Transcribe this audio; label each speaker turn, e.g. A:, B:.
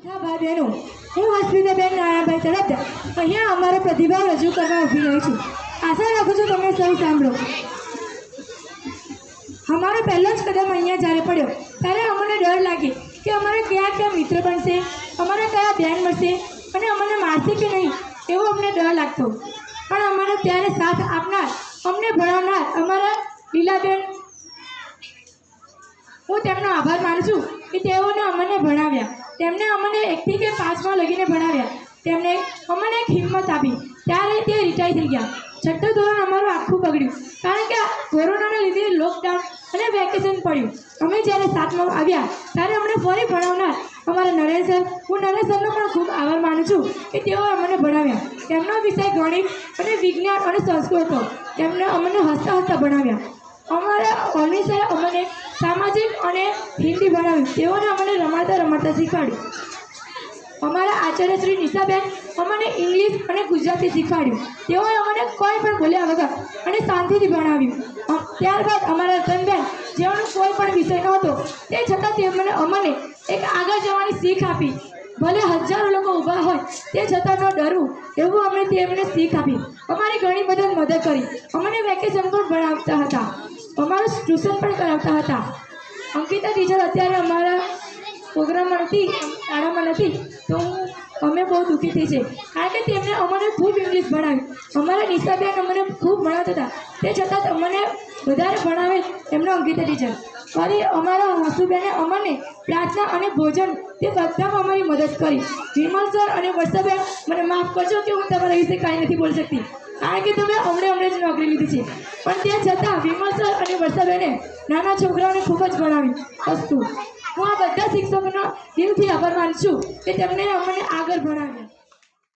A: હા ભાઈ બહેનો, હું હસ્મિતાબેન નારાયણભાઈ તરફદાર અહીંયા અમારો પ્રતિભાવ રજૂ કરવા ઊભી રહી છું. આશા રાખું છું તમે સૌ સાંભળો. અમારો પહેલો જ કદમ અહીંયા જ્યારે પડ્યો ત્યારે અમને ડર લાગે કે અમારે કયા મિત્ર બનશે, અમારે કયા બેન મળશે અને અમને મારશે કે નહીં એવો અમને ડર લાગતો. પણ અમારે ત્યારે સાથ આપનાર, અમને ભણાવનાર અમારા લીલાબેન, હું તેમનો આભાર માનું છું કે તેઓને અમને ભણાવ્યા. તેમણે અમને 1 થી 5માં લગીને ભણાવ્યા. તેમણે અમને એક હિંમત આપી. ત્યારે તે રિટાયર થઈ ગયા. 6ઠું ધોરણ અમારું આખું બગડ્યું કારણ કે કોરોનાના લીધે લોકડાઉન અને વેકેશન પડ્યું. અમે જ્યારે 7માં આવ્યા ત્યારે અમને ફરી ભણાવનાર અમારા નરેશ સર, હું નરેશ સરનો પણ ખૂબ આભાર માનું છું કે તેઓ અમને ભણાવ્યા. તેમનો વિષય ગણિત અને વિજ્ઞાન અને સંસ્કૃત હતો. તેમણે અમને હસતા હસતા ભણાવ્યા. અમારા ઓલવી સરે અમને સામાજિક અને હિન્દી ભણાવ્યું. તેઓને અમને રમાડતા શીખવાડ્યું. અમારા આચાર્ય શ્રી નિશાબેન અમને ઇંગ્લિશ અને ગુજરાતી શીખવાડ્યું. તેઓએ અમને કોઈ પણ બોલ્યા વગર અને શાંતિથી ભણાવ્યું. ત્યારબાદ અમારા રતનબેન, જેઓનો કોઈ પણ વિષય નહોતો તે છતાં તેમણે અમને એક આગળ જવાની શીખ આપી. ભલે હજારો લોકો ઊભા હોય તે છતાં ન ડરવું એવું અમને તેમણે શીખ આપી. અમારી ઘણી બધી મદદ કરી. અમને વેકેશન પણ ભણાવતા હતા, અમારું ટ્યુશન પણ કરાવતા હતા. અંકિતા ટીચર અત્યારે અમારા પ્રોગ્રામમાં નથી, શાળામાં નથી, તો અમે બહુ દુઃખી થઈ છે કારણ કે તેમણે અમને ખૂબ ઇંગ્લિશ ભણાવ્યું. અમારા નિશાબેન અમને ખૂબ ભણાવતા હતા તે છતાં અમને વધારે ભણાવે એમનો અંકિતા ટીચર. ફરી અમારા હસુબેને અમને પ્રાર્થના અને ભોજન તે બધામાં અમારી મદદ કરી. વિમલ સર અને વર્ષાબેન, મને માફ કરજો કે હું તમારા વિશે કાંઈ નથી બોલી શકતી કારણ કે તમે હમણે જ નોકરી લીધી છે. પણ તે છતાં વિમલ સર અને વર્ષાબેને નાના છોકરાઓને ખૂબ જ ભણાવ્યું હતું. હું આ બધા શિક્ષકોનો દિલથી આભાર માનું છું કે તેમણે અમને આગળ ભણાવ્યા.